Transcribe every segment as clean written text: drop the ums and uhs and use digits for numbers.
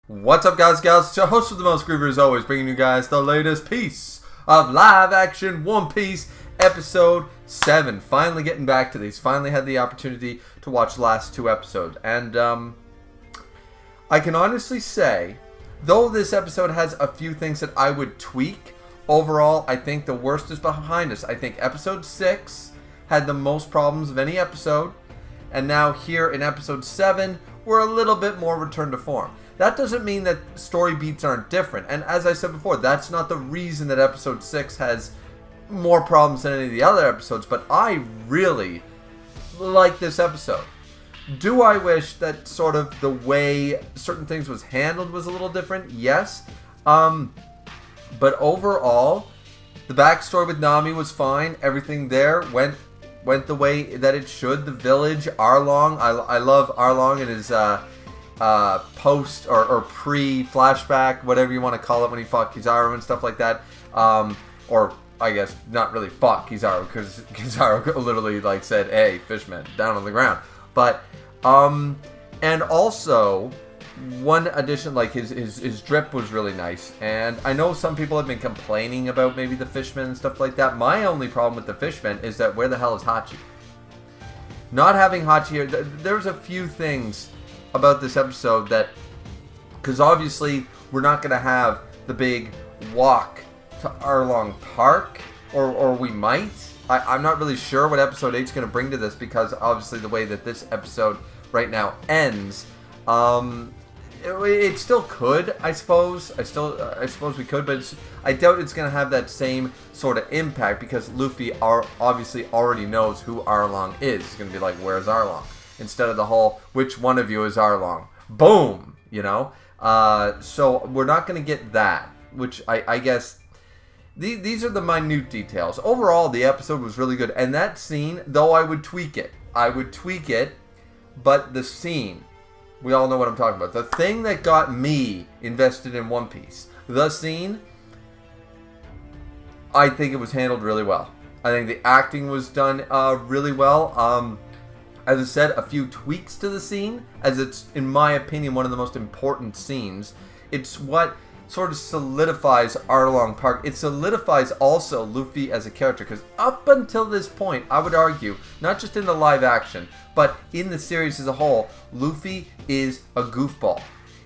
What's up, guys, gals? It's your host with the most, Griever, as always, bringing you guys the latest piece of live-action One Piece episode 7. Finally getting back to these. Finally had the opportunity to watch the last two episodes. And, I can honestly say, though this episode has a few things that I would tweak, overall, I think the worst is behind us. I think episode 6 had the most problems of any episode. And now here in episode 7, we're a little bit more returned to form. That doesn't mean that story beats aren't different. And as I said before, that's not the reason that episode 6 has more problems than any of the other episodes. But I really like this episode. Do I wish that sort of the way certain things was handled was a little different? Yes. But overall, the backstory with Nami was fine. Everything there went the way that it should. The village, Arlong. I love Arlong and his post or pre-flashback, whatever you want to call it, when he fought Kizaru and stuff like that. Or I guess not really fought Kizaru, because Kizaru literally like said, "Hey, fishman, down on the ground." But and also one addition, like his drip was really nice. And I know some people have been complaining about maybe the fishmen and stuff like that. My only problem with the fishmen is that where the hell is Hachi? Not having Hachi here, there's a few things about this episode that, because obviously we're not going to have the big walk to Arlong Park, or we might. I'm not really sure what episode 8 is going to bring to this, because obviously the way that this episode right now ends, it still could, I suppose. I suppose we could, but I doubt it's going to have that same sort of impact, because Luffy obviously already knows who Arlong is. He's going to be like, "Where's Arlong?" Instead of the whole, "Which one of you is Arlong?" Boom! You know? So we're not going to get that, which I guess these are the minute details. Overall, the episode was really good. And that scene, though I would tweak it, but the scene, we all know what I'm talking about. The thing that got me invested in One Piece, the scene, I think it was handled really well. I think the acting was done really well. As I said, a few tweaks to the scene, as it's, in my opinion, one of the most important scenes. It's what sort of solidifies Arlong Park. It solidifies also Luffy as a character, because up until this point, I would argue, not just in the live action, but in the series as a whole, Luffy is a goofball.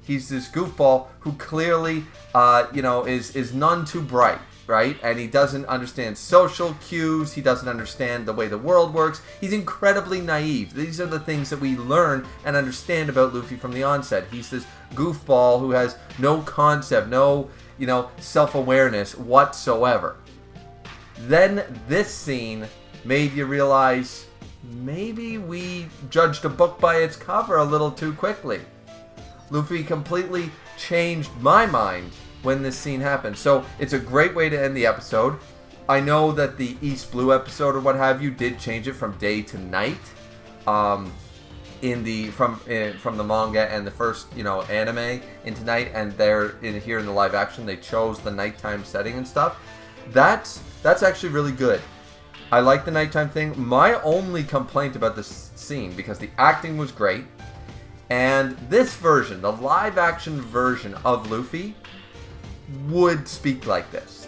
He's this goofball who clearly, is none too bright, right? And he doesn't understand social cues. He doesn't understand the way the world works. He's incredibly naive. These are the things that we learn and understand about Luffy from the onset. He's this goofball who has no concept, no, self-awareness whatsoever. Then this scene made you realize maybe we judged a book by its cover a little too quickly. Luffy completely changed my mind when this scene happened. So it's a great way to end the episode. I know that the East Blue episode or what have you did change it from day to night, from the manga and the first anime into night, and here in the live action they chose the nighttime setting and stuff. That's actually really good. I like the nighttime thing. My only complaint about this scene, because the acting was great, and this version, the live action version of Luffy, would speak like this.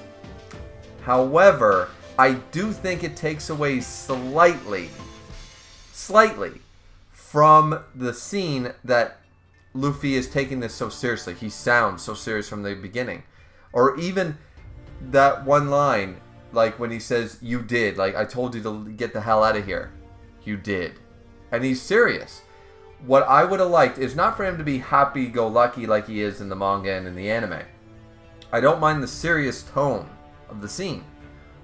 However, I do think it takes away slightly from the scene that Luffy is taking this so seriously. He sounds so serious from the beginning. Or even that one line, like when he says, "You did," like, "I told you to get the hell out of here. You did." And he's serious. What I would have liked is not for him to be happy-go-lucky like he is in the manga and in the anime. I don't mind the serious tone of the scene,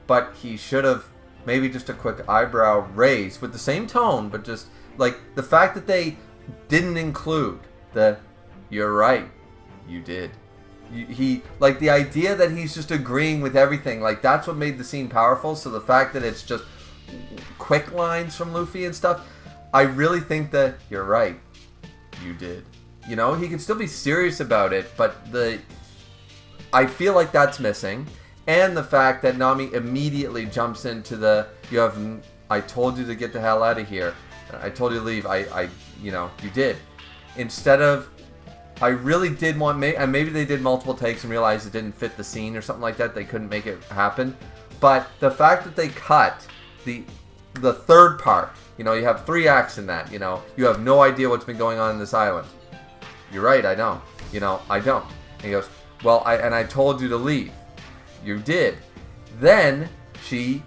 but he should have maybe just a quick eyebrow raise with the same tone, but just like the fact that they didn't include the "you're right, you did." He like the idea that he's just agreeing with everything, like that's what made the scene powerful. So the fact that it's just quick lines from Luffy and stuff, I really think that "you're right, you did." He can still be serious about it, but I feel like that's missing. And the fact that Nami immediately jumps into "I told you to get the hell out of here. I told you to leave. You did." Instead of I really did want, and maybe they did multiple takes and realized it didn't fit the scene or something like that. They couldn't make it happen. But the fact that they cut the third part, you know, you have 3 acts in that, you know, you have no idea what's been going on in this island. You're right, I don't. You know, I don't. And he goes, well, I told you to leave. You did. Then she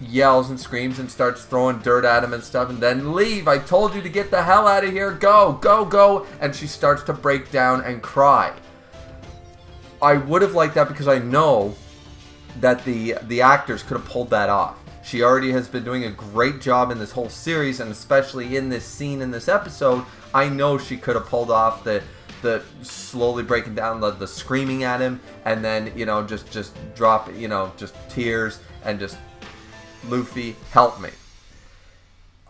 yells and screams and starts throwing dirt at him and stuff, and then leave. I told you to get the hell out of here. Go, go, go. And she starts to break down and cry. I would have liked that because I know that the actors could have pulled that off. She already has been doing a great job in this whole series, and especially in this scene in this episode. I know she could have pulled off the slowly breaking down, the screaming at him, and then, you know, just drop, you know, just tears and just, Luffy, help me.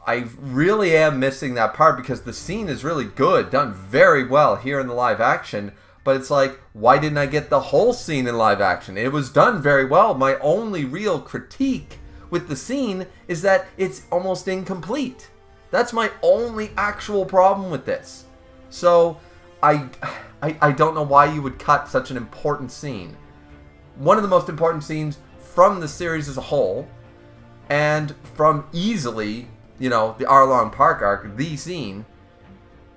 I really am missing that part because the scene is really good, done very well here in the live action, but it's like, why didn't I get the whole scene in live action? It was done very well. My only real critique with the scene is that it's almost incomplete. That's my only actual problem with this. So, I don't know why you would cut such an important scene. One of the most important scenes from the series as a whole, and from easily, you know, the Arlong Park arc, the scene.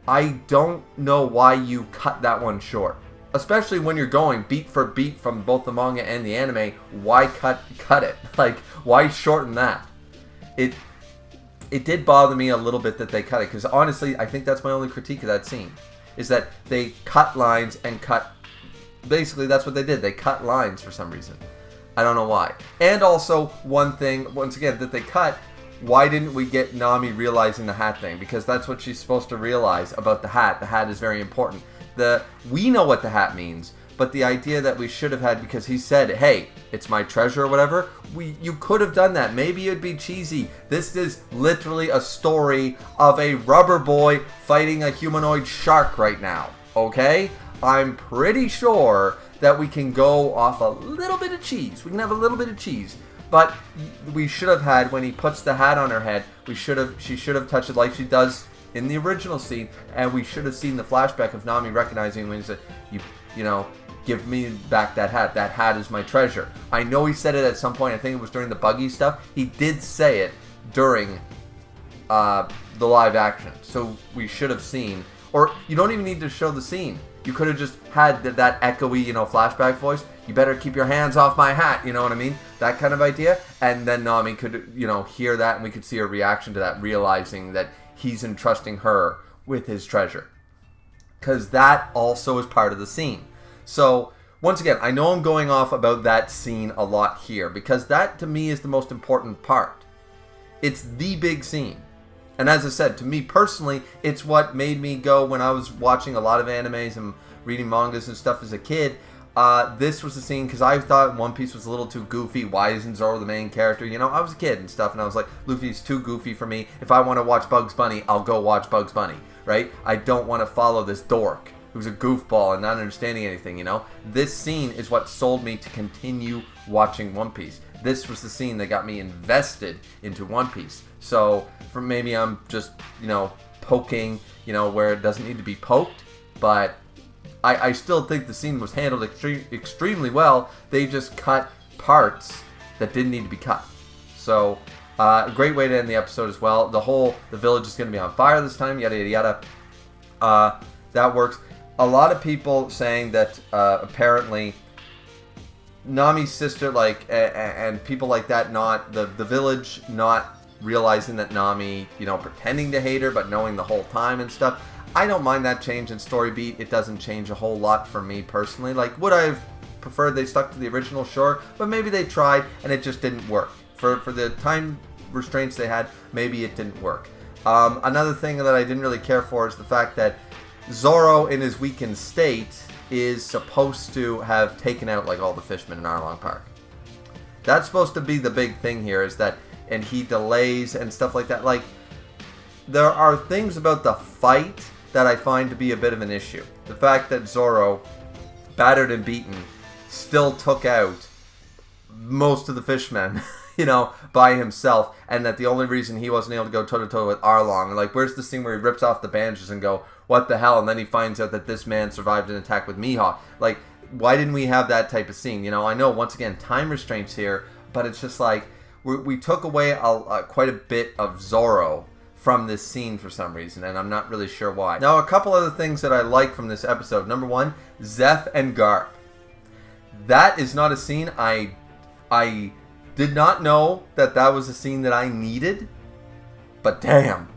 I don't know why you cut that one short. Especially when you're going beat for beat from both the manga and the anime. Why cut it? Like, why shorten that? It did bother me a little bit that they cut it, because honestly, I think that's my only critique of that scene. Is that they cut lines and cut... Basically, that's what they did. They cut lines for some reason. I don't know why. And also, one thing, once again, that they cut, why didn't we get Nami realizing the hat thing? Because that's what she's supposed to realize about the hat. The hat is very important. We know what the hat means, but the idea that we should have had, because he said, hey, it's my treasure or whatever, you could have done that. Maybe it'd be cheesy. This is literally a story of a rubber boy fighting a humanoid shark right now, okay? I'm pretty sure that we can go off a little bit of cheese. We can have a little bit of cheese. But we should have had, when he puts the hat on her head, she should have touched it like she does in the original scene, and we should have seen the flashback of Nami recognizing when he said, you know, give me back that hat. That hat is my treasure. I know he said it at some point. I think it was during the buggy stuff. He did say it during the live action. So we should have seen, or you don't even need to show the scene. You could have just had that echoey, you know, flashback voice. You better keep your hands off my hat, you know what I mean? That kind of idea. And then Nami could, you know, hear that, and we could see her reaction to that, realizing that he's entrusting her with his treasure. Because that also is part of the scene. So, once again, I know I'm going off about that scene a lot here, because that, to me, is the most important part. It's the big scene. And as I said, to me personally, it's what made me go, when I was watching a lot of animes and reading mangas and stuff as a kid, this was the scene, because I thought One Piece was a little too goofy. Why isn't Zoro the main character? You know, I was a kid and stuff, and I was like, Luffy's too goofy for me. If I want to watch Bugs Bunny, I'll go watch Bugs Bunny, right? I don't want to follow this dork who's a goofball and not understanding anything, you know? This scene is what sold me to continue watching One Piece. This was the scene that got me invested into One Piece. So, for maybe I'm just, you know, poking, you know, where it doesn't need to be poked, but I still think the scene was handled extremely well. They just cut parts that didn't need to be cut. So, a great way to end the episode as well. The village is going to be on fire this time, yada, yada, yada. That works. A lot of people saying that apparently Nami's sister, like, and people like that, not the village, not realizing that Nami, you know, pretending to hate her, but knowing the whole time and stuff. I don't mind that change in story beat. It doesn't change a whole lot for me personally. Like, would I have preferred they stuck to the original? Sure, but maybe they tried and it just didn't work. For the time restraints they had, maybe it didn't work. Another thing that I didn't really care for is the fact that Zoro, in his weakened state, is supposed to have taken out, like, all the fishmen in Arlong Park. That's supposed to be the big thing here, is that, and he delays and stuff like that. Like, there are things about the fight that I find to be a bit of an issue. The fact that Zoro, battered and beaten, still took out most of the fishmen, by himself, and that the only reason he wasn't able to go toe-to-toe with Arlong, like, where's the scene where he rips off the bandages and go, what the hell, and then he finds out that this man survived an attack with Mihawk. Like, why didn't we have that type of scene? I know, once again, time restraints here, but it's just like, we took away quite a bit of Zoro from this scene for some reason, and I'm not really sure why. Now, a couple other things that I like from this episode. Number one, Zeph and Garp. That is not a scene I did not know that was a scene that I needed, but damn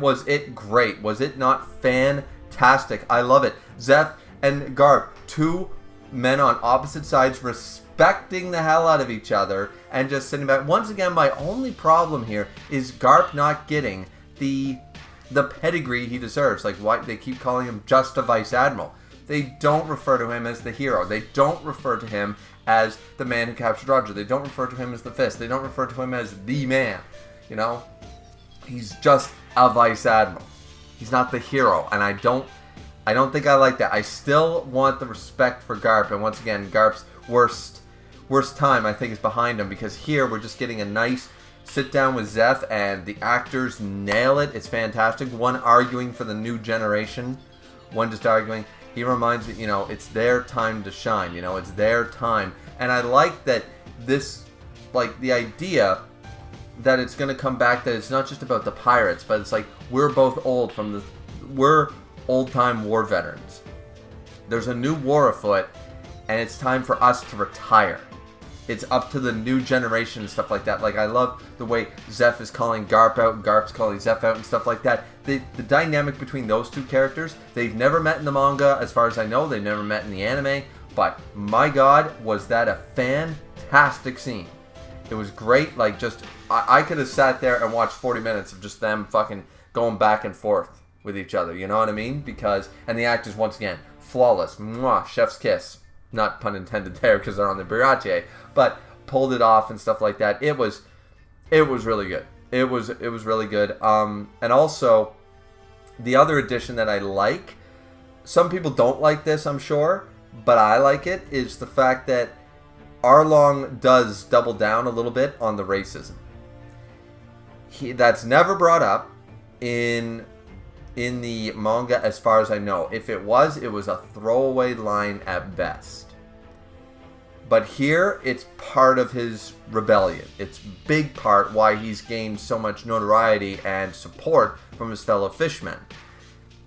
was it great. Was it not fantastic? I love it. Zeph and Garp, two men on opposite sides, respecting the hell out of each other and just sitting back. Once again, my only problem here is Garp not getting the pedigree he deserves. Like, why they keep calling him just a vice admiral. They don't refer to him as the hero. They don't refer to him as the man who captured Roger. They don't refer to him as the Fist. They don't refer to him as the man. He's just a vice admiral. He's not the hero, and I don't think I like that. I still want the respect for Garp, and once again, Garp's worst time I think is behind him, because here we're just getting a nice sit down with Zeph, and the actors nail it. It's fantastic. One arguing for the new generation, one just arguing. He reminds me, it's their time to shine. It's their time. And I like that this, like, the idea that it's going to come back, that it's not just about the pirates, but it's like, we're both old we're old-time war veterans. There's a new war afoot, and it's time for us to retire. It's up to the new generation and stuff like that. Like, I love the way Zeph is calling Garp out and Garp's calling Zeph out and stuff like that. The dynamic between those two characters, they've never met in the manga, as far as I know. They've never met in the anime. But, my God, was that a fantastic scene. It was great. Like, just, I could have sat there and watched 40 minutes of just them fucking going back and forth with each other. You know what I mean? And the actors, once again, flawless. Mwah, chef's kiss. Not pun intended there, because they're on the Birache, but pulled it off and stuff like that. It was really good. It was really good. And also, the other addition that I like, some people don't like this, I'm sure, but I like it, is the fact that Arlong does double down a little bit on the racism. That's never brought up in the manga, as far as I know. If it was a throwaway line at best. But here, it's part of his rebellion. It's big part why he's gained so much notoriety and support from his fellow fishmen.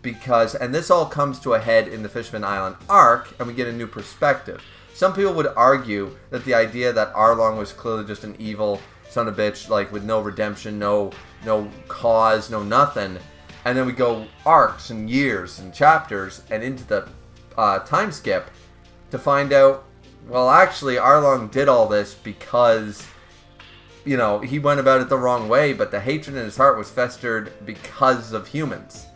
And this all comes to a head in the Fishman Island arc, and we get a new perspective. Some people would argue that the idea that Arlong was clearly just an evil son of a bitch, like, with no redemption, no cause, no nothing. And then we go arcs and years and chapters and into the time skip to find out, well, actually, Arlong did all this because, he went about it the wrong way, but the hatred in his heart was festered because of humans.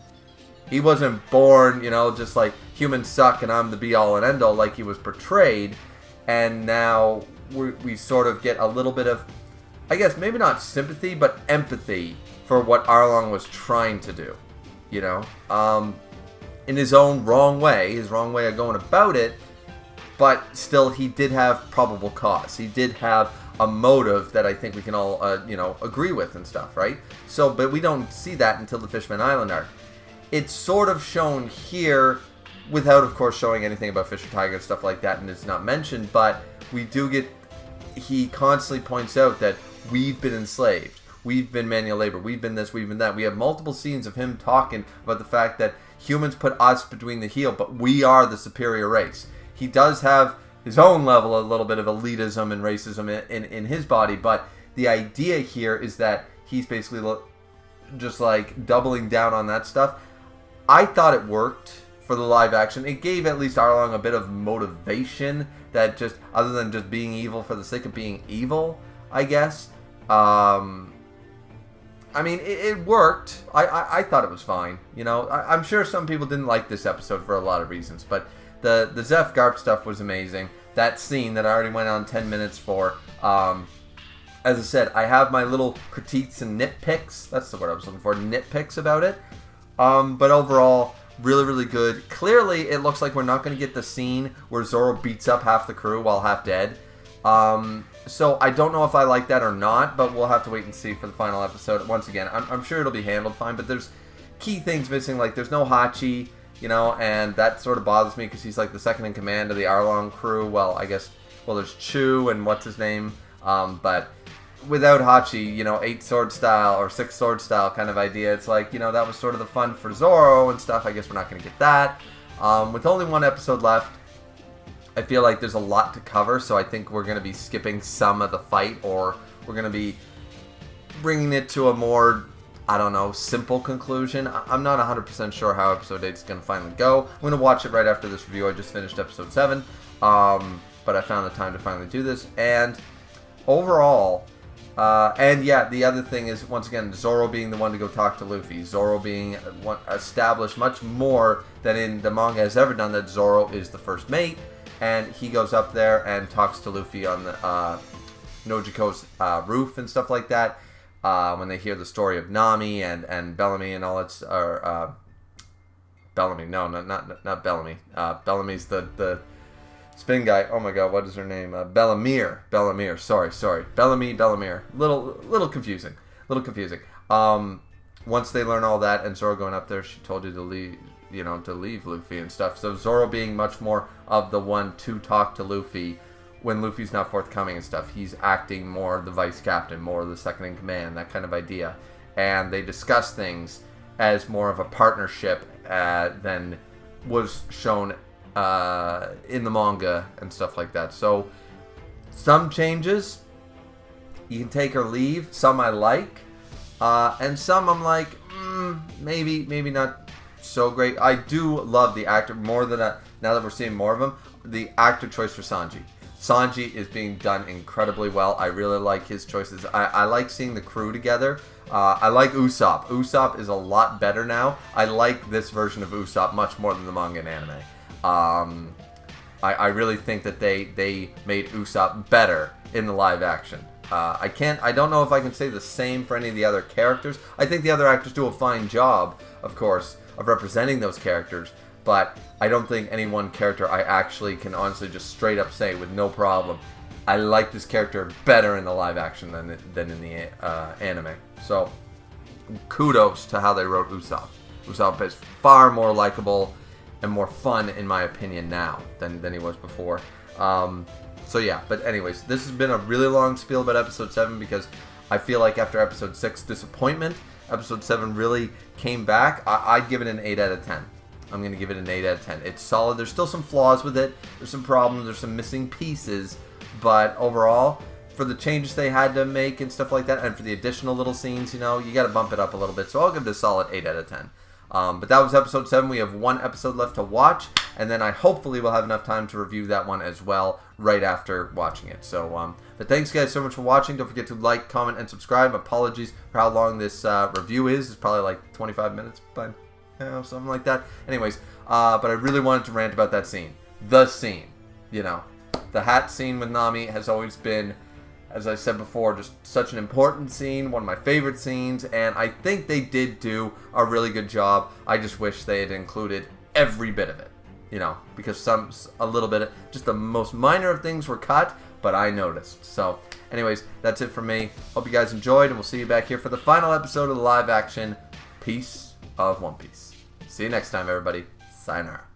He wasn't born, just like, humans suck and I'm the be-all and end-all like he was portrayed, and now we sort of get a little bit of, I guess, maybe not sympathy, but empathy for what Arlong was trying to do, in his own wrong way of going about it, but still he did have probable cause. He did have a motive that I think we can all, agree with and stuff, right? So, but we don't see that until the Fishman Island arc. It's sort of shown here, without, of course, showing anything about Fisher Tiger and stuff like that, and it's not mentioned, but we do get, he constantly points out that we've been enslaved. We've been manual labor. We've been this, we've been that. We have multiple scenes of him talking about the fact that humans put us between the heel, but we are the superior race. He does have his own level, a little bit of elitism and racism in his body, but the idea here is that he's basically just like doubling down on that stuff. I thought it worked for the live action. It gave at least Arlong a bit of motivation, that just, other than just being evil for the sake of being evil, I guess. I mean, it worked. I thought it was fine. I'm sure some people didn't like this episode for a lot of reasons, but the Zeph Garp stuff was amazing. That scene that I already went on 10 minutes for, as I said, I have my little critiques and nitpicks. That's the word I was looking for, nitpicks about it. But overall, really, really good. Clearly, it looks like we're not going to get the scene where Zoro beats up half the crew while half dead. So I don't know if I like that or not, but we'll have to wait and see for the final episode. Once again, I'm sure it'll be handled fine, but there's key things missing. Like, there's no Hachi, you know, and that sort of bothers me because he's like the second in command of the Arlong crew. Well, I guess, there's Chu and what's his name, but without Hachi, you know, 8 sword style or 6 sword style kind of idea, it's like, you know, that was sort of the fun for Zoro and stuff. I guess we're not going to get that. With only one episode left, I feel like there's a lot to cover, so I think we're going to be skipping some of the fight, or we're going to be bringing it to a more, I don't know, simple conclusion. I'm not 100% sure how episode 8 is going to finally go. I'm going to watch it right after this review. I just finished episode 7, but I found the time to finally do this, and overall, and yeah, the other thing is, once again, Zoro being the one to go talk to Luffy. Zoro being established much more than in the manga has ever done, that Zoro is the first mate. And he goes up there and talks to Luffy on the Nojiko's roof and stuff like that. When they hear the story of Nami and Bellamy and all its... Bellamy, no, not Bellamy. Bellamy's the spin guy. Oh my god, what is her name? Bellamere. Sorry. Bellamy, Bellamere. Little confusing. Once they learn all that and Zoro going up there, she told you to leave... to leave Luffy and stuff. So Zoro being much more of the one to talk to Luffy when Luffy's not forthcoming and stuff. He's acting more the vice captain, more the second in command, that kind of idea. And they discuss things as more of a partnership than was shown in the manga and stuff like that. So some changes you can take or leave. Some I like, and some I'm like, maybe not so great. I do love the actor more than now that we're seeing more of him. The actor choice for Sanji. Sanji is being done incredibly well. I really like his choices. I like seeing the crew together. I like Usopp. Usopp is a lot better now. I like this version of Usopp much more than the manga and anime. I really think that they made Usopp better in the live action. I don't know if I can say the same for any of the other characters. I think the other actors do a fine job, of course, of representing those characters, but I don't think any one character I actually can honestly just straight up say with no problem, I like this character better in the live action than in the anime. So kudos to how they wrote Usopp. Usopp is far more likable and more fun in my opinion now than he was before. So yeah, but anyways, this has been a really long spiel about episode 7 because I feel like after episode 6 disappointment, episode 7 really came back. I'd give it an 8 out of 10. I'm going to give it an 8 out of 10. It's solid. There's still some flaws with it. There's some problems. There's some missing pieces. But overall, for the changes they had to make and stuff like that, and for the additional little scenes, you got to bump it up a little bit. So I'll give this a solid 8 out of 10. But that was episode 7. We have one episode left to watch, and then I hopefully will have enough time to review that one as well right after watching it. So, but thanks guys so much for watching. Don't forget to like, comment, and subscribe. Apologies for how long this review is. It's probably like 25 minutes, but something like that. Anyways, but I really wanted to rant about that scene. The scene, the hat scene with Nami has always been, as I said before, just such an important scene, one of my favorite scenes, and I think they did do a really good job. I just wish they had included every bit of it, because a little bit, just the most minor of things were cut, but I noticed. So, anyways, that's it from me. Hope you guys enjoyed, and we'll see you back here for the final episode of the live action Piece of One Piece. See you next time, everybody. Sayonara.